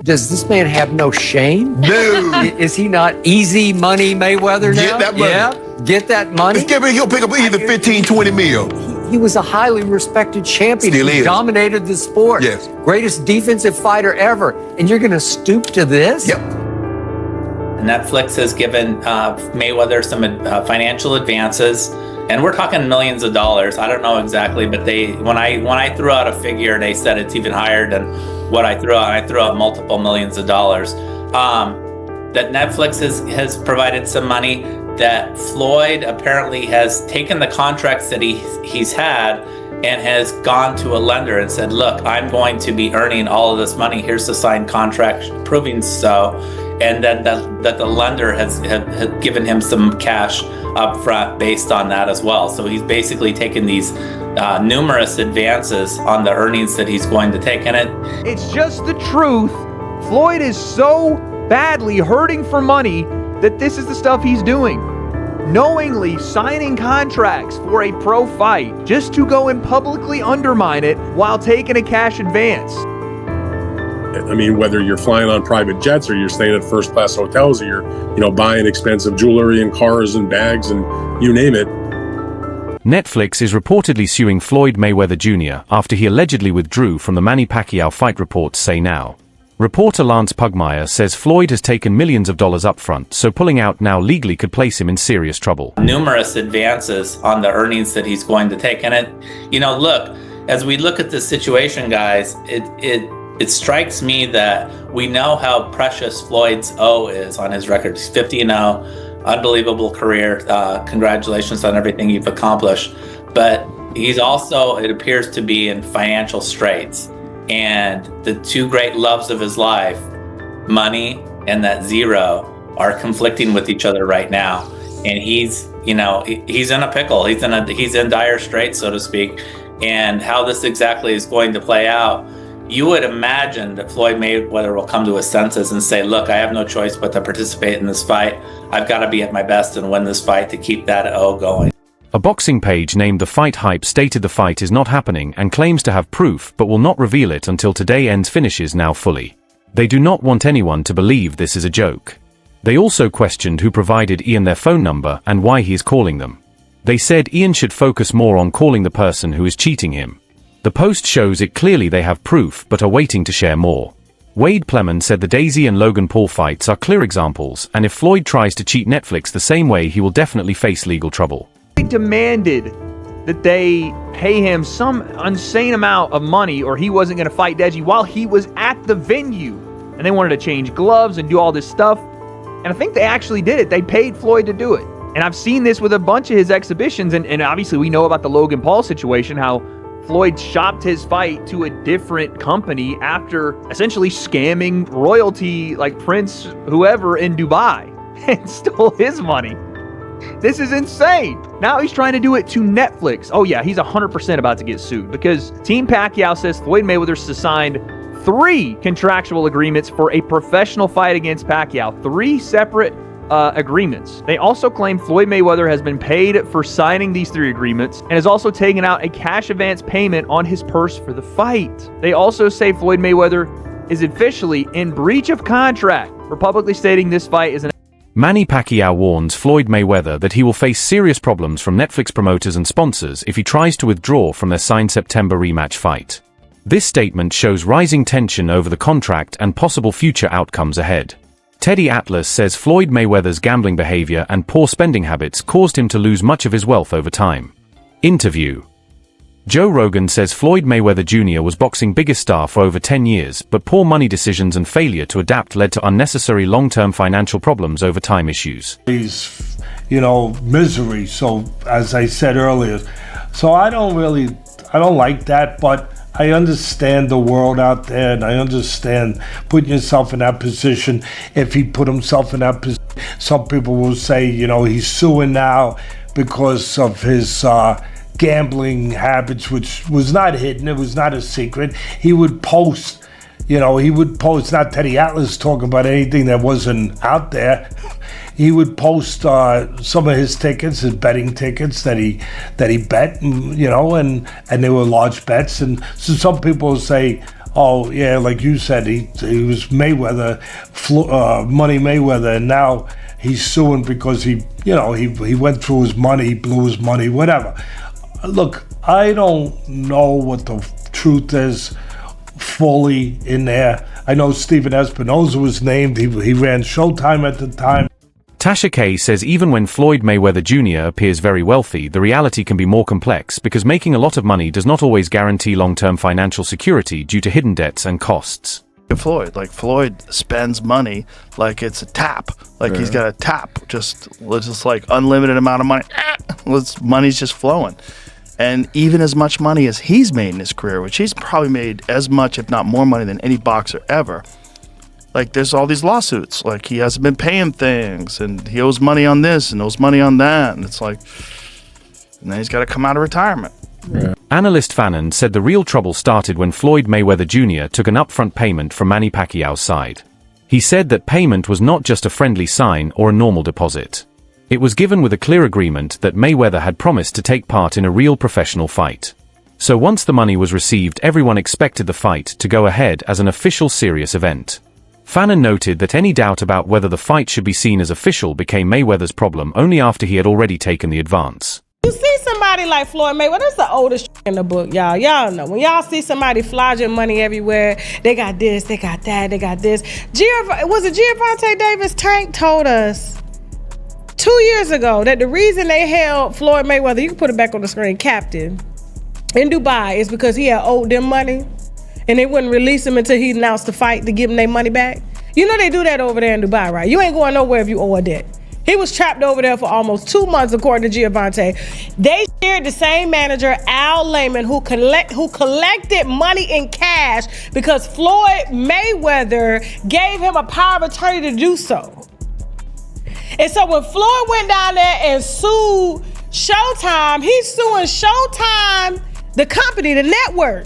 Does this man have no shame? No. Is he not easy money Mayweather now? Get that money. Yeah, get that money. He'll pick up either 15, 20 mil. He was a highly respected champion. Still He is. dominated the sport. Yes. Greatest defensive fighter ever. And you're going to stoop to this? Yep. Netflix has given Mayweather some financial advances, and we're talking millions of dollars. I don't know exactly, but when I threw out a figure, they said it's even higher than what I threw out. I threw out multiple millions of dollars. That Netflix has provided some money. That Floyd apparently has taken the contracts that he's had and has gone to a lender and said, look, I'm going to be earning all of this money. Here's the signed contract proving so. And then that the lender has given him some cash up front based on that as well. So he's basically taken these numerous advances on the earnings that he's going to take. And it's just the truth. Floyd is so badly hurting for money that this is the stuff he's doing. Knowingly signing contracts for a pro fight just to go and publicly undermine it while taking a cash advance. I mean, whether you're flying on private jets or you're staying at first-class hotels or you're, buying expensive jewelry and cars and bags and you name it. Netflix is reportedly suing Floyd Mayweather Jr. after he allegedly withdrew from the Manny Pacquiao fight, reports say now. Reporter Lance Pugmire says Floyd has taken millions of dollars up front, so pulling out now legally could place him in serious trouble. Numerous advances on the earnings that he's going to take. And look, as we look at this situation, guys, it strikes me that we know how precious Floyd's O is on his record. He's 50-0, unbelievable career. Congratulations on everything you've accomplished. But he's also, it appears to be in financial straits. And the two great loves of his life, money and that zero, are conflicting with each other right now. And he's in a pickle. He's in dire straits, so to speak. And how this exactly is going to play out, you would imagine that Floyd Mayweather will come to his senses and say, look, I have no choice but to participate in this fight. I've got to be at my best and win this fight to keep that O going. A boxing page named The Fight Hype stated the fight is not happening and claims to have proof but will not reveal it until today ends finishes now fully. They do not want anyone to believe this is a joke. They also questioned who provided Ian their phone number and why he is calling them. They said Ian should focus more on calling the person who is cheating him. The post shows it clearly they have proof but are waiting to share more. Wade Plemon said the Daisy and Logan Paul fights are clear examples, and if Floyd tries to cheat Netflix the same way, he will definitely face legal trouble. He demanded that they pay him some insane amount of money or he wasn't going to fight Deji while he was at the venue. And they wanted to change gloves and do all this stuff. And I think they actually did it. They paid Floyd to do it. And I've seen this with a bunch of his exhibitions. And obviously we know about the Logan Paul situation, how Floyd shopped his fight to a different company after essentially scamming royalty like Prince whoever in Dubai and stole his money. This is insane. Now he's trying to do it to Netflix. Oh yeah, he's 100% about to get sued because Team Pacquiao says Floyd Mayweather signed 3 contractual agreements for a professional fight against Pacquiao. 3 separate agreements. They also claim Floyd Mayweather has been paid for signing these 3 agreements and has also taken out a cash advance payment on his purse for the fight. They also say Floyd Mayweather is officially in breach of contract for publicly stating this fight is an Manny Pacquiao warns Floyd Mayweather that he will face serious problems from Netflix promoters and sponsors if he tries to withdraw from their signed September rematch fight. This statement shows rising tension over the contract and possible future outcomes ahead. Teddy Atlas says Floyd Mayweather's gambling behavior and poor spending habits caused him to lose much of his wealth over time. Interview. Joe Rogan says Floyd Mayweather Jr. was boxing's biggest star for over 10 years, but poor money decisions and failure to adapt led to unnecessary long-term financial problems over time issues. He's, misery, so as I said earlier. So I don't like that, but I understand the world out there, and I understand putting yourself in that position. If he put himself in that position, some people will say, he's suing now because of his gambling habits, which was not hidden. It was not a secret. He would post, not Teddy Atlas talking about anything that wasn't out there. He would post some of his tickets, his betting tickets that he bet, and they were large bets. And so some people say, oh yeah, like you said, he was Mayweather, Money Mayweather, and now he's suing because he went through his money, blew his money, whatever. Look, I don't know what the truth is fully in there. I know Steven Espinoza was named. He ran Showtime at the time. Tasha K says even when Floyd Mayweather Jr. appears very wealthy, the reality can be more complex because making a lot of money does not always guarantee long-term financial security due to hidden debts and costs. Floyd spends money like it's a tap. Like he's got a tap, just like unlimited amount of money. Money's just flowing. And even as much money as he's made in his career, which he's probably made as much, if not more money than any boxer ever. Like there's all these lawsuits, like he hasn't been paying things and he owes money on this and owes money on that. And it's like, and then he's got to come out of retirement. Yeah. Analyst Fannin said the real trouble started when Floyd Mayweather Jr. took an upfront payment from Manny Pacquiao's side. He said that payment was not just a friendly sign or a normal deposit. It was given with a clear agreement that Mayweather had promised to take part in a real professional fight. So once the money was received, everyone expected the fight to go ahead as an official serious event. Fannin noted that any doubt about whether the fight should be seen as official became Mayweather's problem only after he had already taken the advance. You see somebody like Floyd Mayweather, that's the oldest in the book, y'all. Y'all know. When y'all see somebody flogging money everywhere, they got this, they got that, they got this. Was it Gervonta Davis? Tank told us 2 years ago that the reason they held Floyd Mayweather, you can put it back on the screen, captain, in Dubai is because he had owed them money and they wouldn't release him until he announced the fight to give them their money back. You know they do that over there in Dubai, right? You ain't going nowhere if you owe a debt. He was trapped over there for almost 2 months, according to Gervonta. They shared the same manager, Al Layman, who collected money in cash because Floyd Mayweather gave him a power of attorney to do so. And so when Floyd went down there and sued Showtime, he's suing Showtime, the company, the network,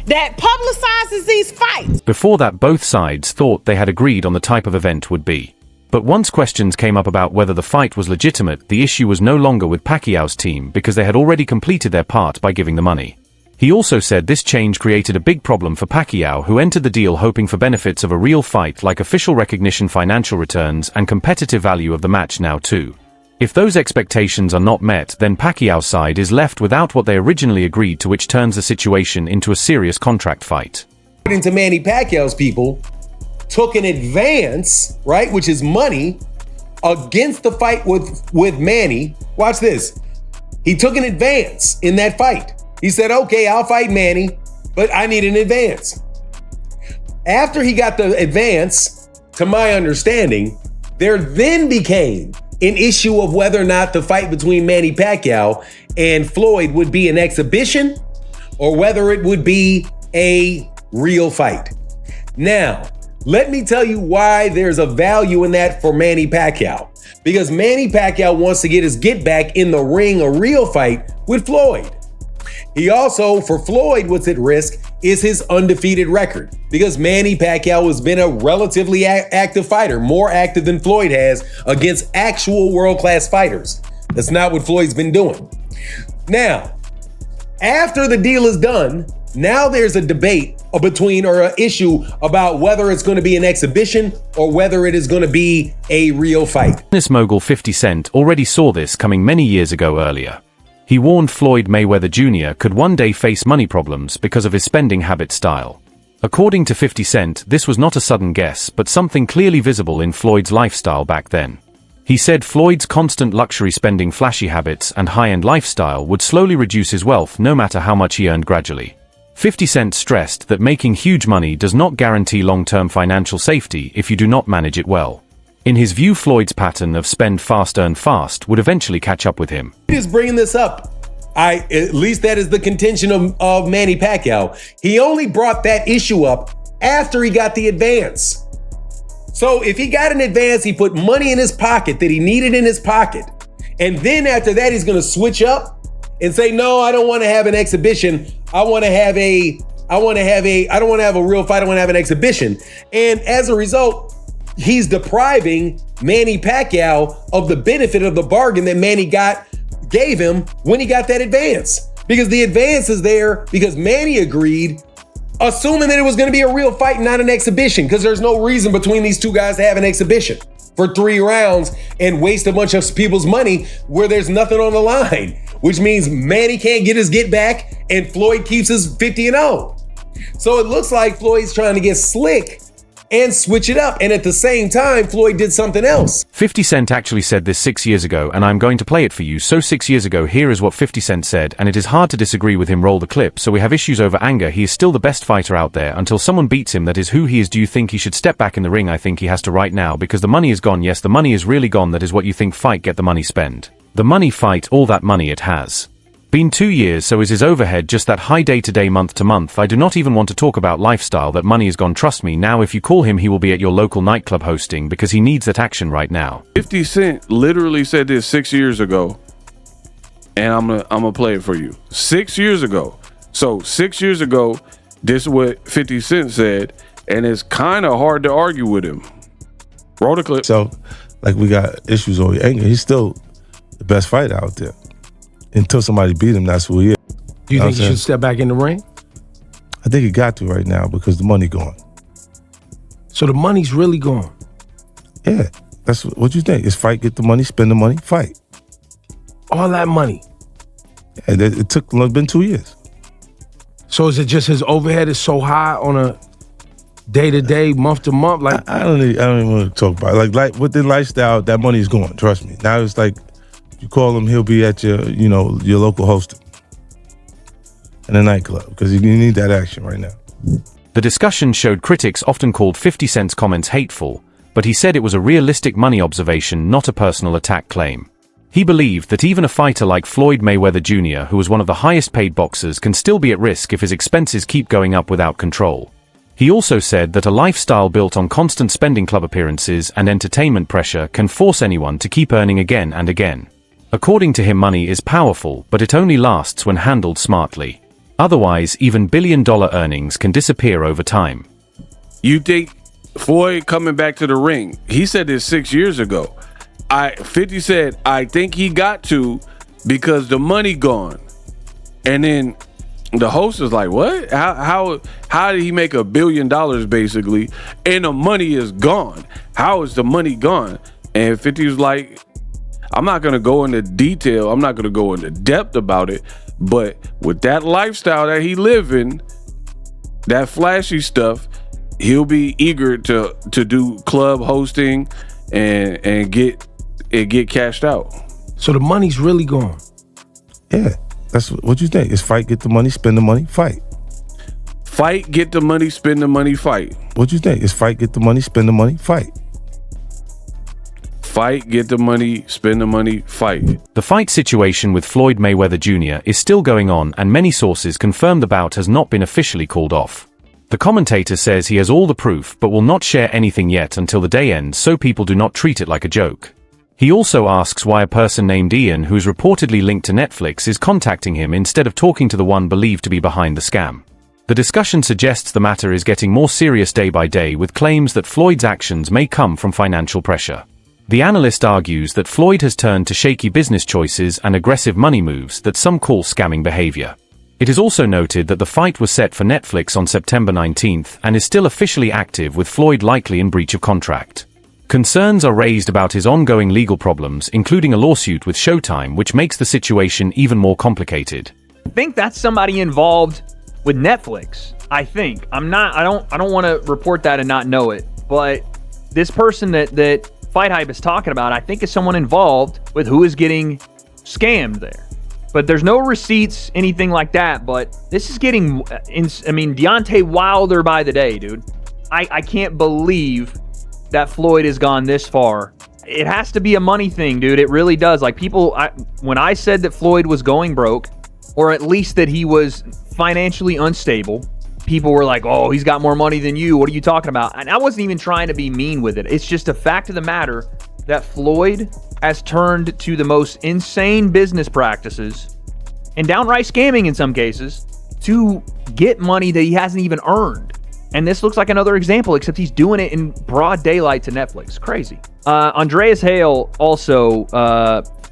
that publicizes these fights. Before that, both sides thought they had agreed on the type of event would be. But once questions came up about whether the fight was legitimate, the issue was no longer with Pacquiao's team because they had already completed their part by giving the money. He also said this change created a big problem for Pacquiao, who entered the deal hoping for benefits of a real fight like official recognition, financial returns, and competitive value of the match now too. If those expectations are not met, then Pacquiao's side is left without what they originally agreed to, which turns the situation into a serious contract fight. According to Manny Pacquiao's people, took an advance, right, which is money, against the fight with Manny. Watch this. He took an advance in that fight. He said, okay, I'll fight Manny, but I need an advance. After he got the advance, to my understanding, there then became an issue of whether or not the fight between Manny Pacquiao and Floyd would be an exhibition or whether it would be a real fight. Now, let me tell you why there's a value in that for Manny Pacquiao. Because Manny Pacquiao wants to get his get back in the ring, a real fight with Floyd. He also, for Floyd, what's at risk is his undefeated record. Because Manny Pacquiao has been a relatively active fighter, more active than Floyd has against actual world-class fighters. That's not what Floyd's been doing. Now, after the deal is done, now there's a debate or an issue about whether it's going to be an exhibition or whether it is going to be a real fight. Tennis mogul 50 Cent already saw this coming many years ago earlier. He warned Floyd Mayweather Jr. could one day face money problems because of his spending habit style. According to 50 Cent, this was not a sudden guess, but something clearly visible in Floyd's lifestyle back then. He said Floyd's constant luxury spending, flashy habits, and high-end lifestyle would slowly reduce his wealth no matter how much he earned gradually. 50 Cent stressed that making huge money does not guarantee long-term financial safety if you do not manage it well. In his view, Floyd's pattern of spend fast, earn fast would eventually catch up with him. He's bringing this up. At least that is the contention of Manny Pacquiao. He only brought that issue up after he got the advance. So if he got an advance, he put money in his pocket that he needed in his pocket. And then after that, he's going to switch up and say, no, I don't want to have an exhibition. I don't want to have a real fight. I want to have an exhibition. And as a result, he's depriving Manny Pacquiao of the benefit of the bargain that Manny gave him when he got that advance. Because the advance is there because Manny agreed assuming that it was going to be a real fight and not an exhibition, because there's no reason between these two guys to have an exhibition for 3 rounds and waste a bunch of people's money where there's nothing on the line, which means Manny can't get his get back and Floyd keeps his 50-0. So it looks like Floyd's trying to get slick and switch it up. And at the same time, Floyd did something else. 50 Cent actually said this 6 years ago, and I'm going to play it for you. So 6 years ago, here is what 50 Cent said, and it is hard to disagree with him. Roll the clip. So we have issues over anger. He is still the best fighter out there until someone beats him. That is who he is. Do you think he should step back in the ring? I think he has to right now because the money is gone. Yes, the money is really gone. That is what you think. Fight, get the money, spend the money, fight all that money. It has been 2 years, so is his overhead just that high day to day, month to month? I do not even want to talk about lifestyle. That money is gone, trust me. Now if you call him, he will be at your local nightclub hosting because he needs that action right now. 50 Cent literally said this 6 years ago, and I'm gonna play it for you. 6 years ago. So 6 years ago, this is what 50 Cent said, and it's kind of hard to argue with him. Roll the clip. So, like, we got issues over anger. He's still the best fighter out there. Until somebody beat him, that's who he is. Do you think he should step back in the ring? I think he got to right now because the money gone. So the money's really gone? Yeah. That's what you think. It's fight, get the money, spend the money, fight. All that money? Yeah, it took been 2 years. So is it just his overhead is so high on a day-to-day, month-to-month? Like I don't even want to talk about it. Like with the lifestyle, that money's gone, trust me. Now it's like, you call him, he'll be at your local hosting in a nightclub because you need that action right now. The discussion showed critics often called 50 Cent's comments hateful, but he said it was a realistic money observation, not a personal attack claim. He believed that even a fighter like Floyd Mayweather Jr., who was one of the highest paid boxers, can still be at risk if his expenses keep going up without control. He also said that a lifestyle built on constant spending, club appearances, and entertainment pressure can force anyone to keep earning again and again. According to him, money is powerful, but it only lasts when handled smartly. Otherwise, even billion-dollar earnings can disappear over time. You think Floyd coming back to the ring? He said this 6 years ago. 50 said, I think he got to because the money gone. And then the host is like, what? How did he make $1 billion basically? And the money is gone. How is the money gone? And 50 was like, I'm not going to go into detail. I'm not going to go into depth about it. But with that lifestyle that he living, that flashy stuff, he'll be eager to do club hosting and get cashed out. So the money's really gone? Yeah. That's what you think. It's fight, get the money, spend the money, fight. Fight, get the money, spend the money, fight. What you think? It's fight, get the money, spend the money, fight. Fight, get the money, spend the money, fight. The fight situation with Floyd Mayweather Jr. is still going on, and many sources confirm the bout has not been officially called off. The commentator says he has all the proof but will not share anything yet until the day ends so people do not treat it like a joke. He also asks why a person named Ian, who is reportedly linked to Netflix, is contacting him instead of talking to the one believed to be behind the scam. The discussion suggests the matter is getting more serious day by day, with claims that Floyd's actions may come from financial pressure. The analyst argues that Floyd has turned to shaky business choices and aggressive money moves that some call scamming behavior. It is also noted that the fight was set for Netflix on September 19th and is still officially active, with Floyd likely in breach of contract. Concerns are raised about his ongoing legal problems, including a lawsuit with Showtime, which makes the situation even more complicated. I think that's somebody involved with Netflix. I think. I don't want to report that and not know it, but this person that Fight Hype is talking about, I think is someone involved with who is getting scammed there. But there's no receipts, anything like that, but this is getting, Deontay Wilder by the day, dude. I can't believe that Floyd has gone this far. It has to be a money thing, dude. It really does. Like, when I said that Floyd was going broke, or at least that he was financially unstable, people were like, oh, he's got more money than you. What are you talking about? And I wasn't even trying to be mean with it. It's just a fact of the matter that Floyd has turned to the most insane business practices and downright scamming in some cases to get money that he hasn't even earned. And this looks like another example, except he's doing it in broad daylight to Netflix. Crazy. Andreas Hale also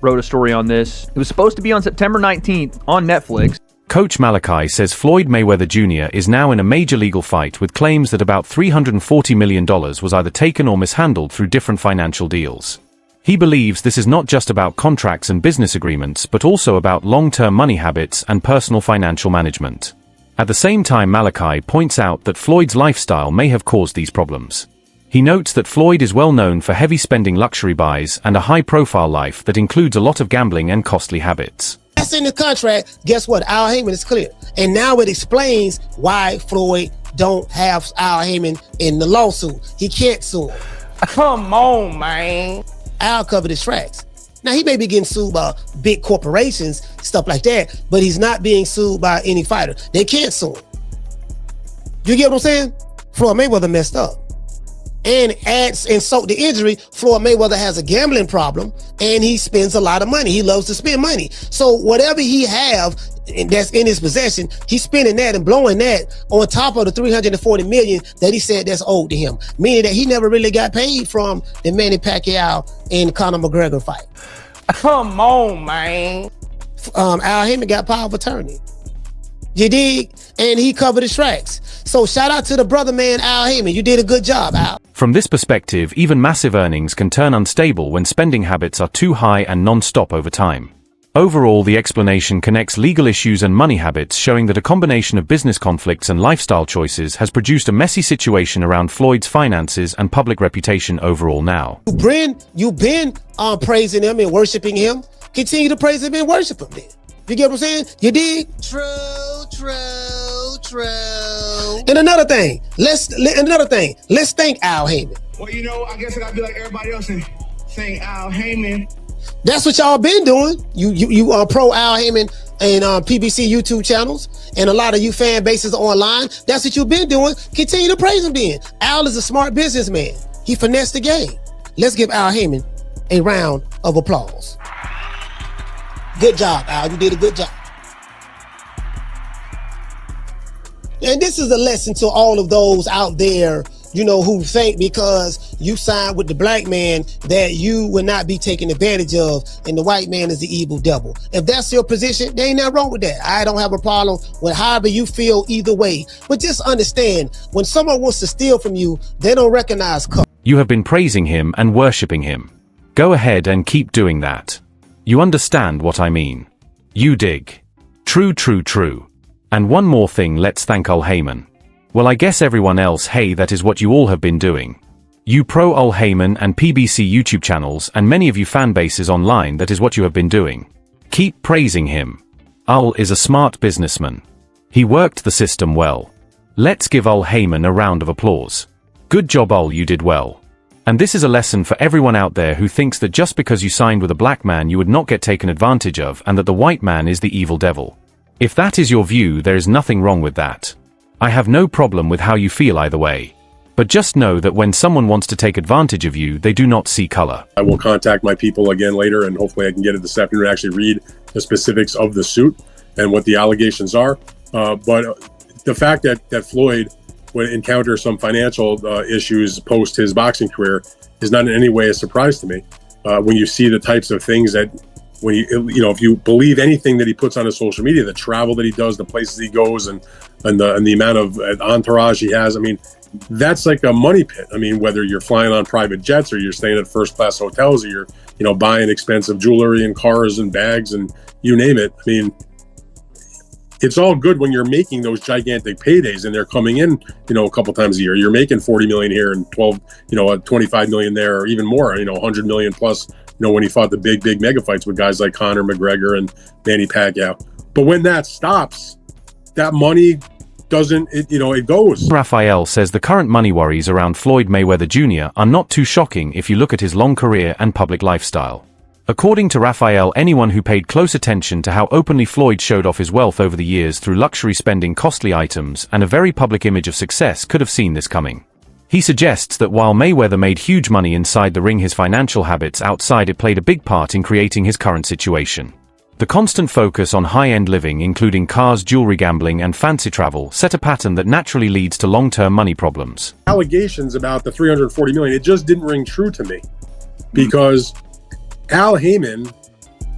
wrote a story on this. It was supposed to be on September 19th on Netflix. Coach Malachi says Floyd Mayweather Jr. is now in a major legal fight with claims that about $340 million was either taken or mishandled through different financial deals. He believes this is not just about contracts and business agreements but also about long-term money habits and personal financial management. At the same time, Malachi points out that Floyd's lifestyle may have caused these problems. He notes that Floyd is well known for heavy spending luxury buys and a high-profile life that includes a lot of gambling and costly habits. That's in the contract. Guess what? Al Heyman is clear. And now it explains why Floyd don't have Al Heyman in the lawsuit. He can't sue him. Come on, man. Al covered his tracks. Now, he may be getting sued by big corporations, stuff like that, but he's not being sued by any fighter. They can't sue him. You get what I'm saying? Floyd Mayweather messed up. And adds insult to injury, Floyd Mayweather has a gambling problem and he spends a lot of money. He loves to spend money. So whatever he have that's in his possession, he's spending that and blowing that on top of the $340 million that he said that's owed to him. Meaning that he never really got paid from the Manny Pacquiao and Conor McGregor fight. Come on, man. Al Heyman got power of attorney. You dig? And he covered his tracks. So shout out to the brother man, Al Heyman. You did a good job, Al. From this perspective, even massive earnings can turn unstable when spending habits are too high and non-stop over time. Overall, the explanation connects legal issues and money habits, showing that a combination of business conflicts and lifestyle choices has produced a messy situation around Floyd's finances and public reputation overall now. You've been praising him and worshiping him. Continue to praise him and worship him then. You get what I'm saying? You dig? True. And another thing, let's thank Al Heyman. Well, you know, I guess I gotta be like everybody else and thank Al Heyman. That's what y'all been doing. You are pro Al Heyman and PBC YouTube channels and a lot of you fan bases online. That's what you've been doing. Continue to praise him then. Al is a smart businessman. He finessed the game. Let's give Al Heyman a round of applause. Good job, Al. You did a good job. And this is a lesson to all of those out there, you know, who think because you signed with the black man that you will not be taken advantage of and the white man is the evil devil. If that's your position, there ain't nothing wrong with that. I don't have a problem with however you feel either way. But just understand, when someone wants to steal from you, they don't recognize color. You have been praising him and worshipping him. Go ahead and keep doing that. You understand what I mean. You dig. True. And one more thing, let's thank Al Heyman. Well, I guess everyone else, hey, that is what you all have been doing. You pro Al Heyman and PBC YouTube channels and many of you fan bases online, that is what you have been doing. Keep praising him. Al is a smart businessman. He worked the system well. Let's give Al Heyman a round of applause. Good job, Al, you did well. And this is a lesson for everyone out there who thinks that just because you signed with a black man you would not get taken advantage of and that the white man is the evil devil. If that is your view, there is nothing wrong with that. I have no problem with how you feel either way. But just know that when someone wants to take advantage of you, they do not see color. I will contact my people again later and hopefully I can get it this afternoon to actually read the specifics of the suit and what the allegations are. But the fact that Floyd would encounter some financial issues post his boxing career is not in any way a surprise to me. When you see the types of things that, when if you believe anything that he puts on his social media, the travel that he does, the places he goes, and the amount of entourage he has, I mean, that's like a money pit. I mean, whether you're flying on private jets or you're staying at first class hotels or you're buying expensive jewelry and cars and bags and you name it. I mean, it's all good when you're making those gigantic paydays and they're coming in, a couple times a year. You're making 40 million here and 25 million there, or even more, 100 million plus, when he fought the big mega fights with guys like Conor McGregor and Manny Pacquiao. But when that stops, that money doesn't, it goes. Raphael says the current money worries around Floyd Mayweather Jr. are not too shocking if you look at his long career and public lifestyle. According to Raphael, anyone who paid close attention to how openly Floyd showed off his wealth over the years through luxury spending, costly items, and a very public image of success could have seen this coming. He suggests that while Mayweather made huge money inside the ring, his financial habits outside it played a big part in creating his current situation. The constant focus on high-end living, including cars, jewelry, gambling, and fancy travel, set a pattern that naturally leads to long-term money problems. Allegations about the $340 million, it just didn't ring true to me because Al Heyman,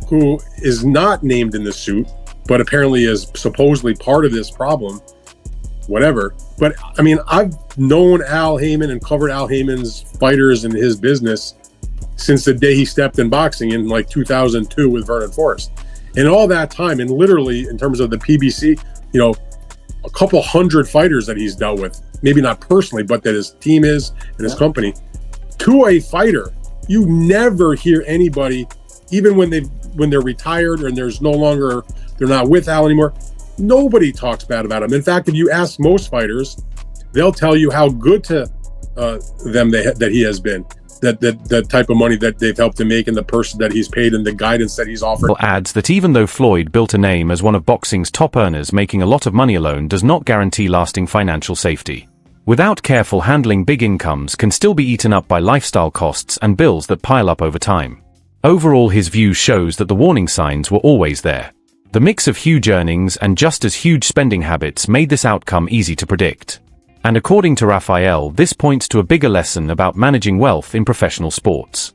who is not named in the suit, but apparently is supposedly part of this problem, whatever. But I mean, I've known Al Heyman and covered Al Heyman's fighters and his business since the day he stepped in boxing in like 2002 with Vernon Forrest. And all that time, and literally in terms of the PBC, you know, a couple hundred fighters that he's dealt with, maybe not personally, but that his team is and his company. To a fighter, you never hear anybody, even when they're retired and they're not with Al anymore, nobody talks bad about him. In fact, if you ask most fighters, they'll tell you how good to them that he has been. That type of money that they've helped him make, and the person that he's paid, and the guidance that he's offered. Adds that even though Floyd built a name as one of boxing's top earners, making a lot of money alone does not guarantee lasting financial safety. Without careful handling, big incomes can still be eaten up by lifestyle costs and bills that pile up over time. Overall, his view shows that the warning signs were always there. The mix of huge earnings and just as huge spending habits made this outcome easy to predict. And according to Raphael, this points to a bigger lesson about managing wealth in professional sports.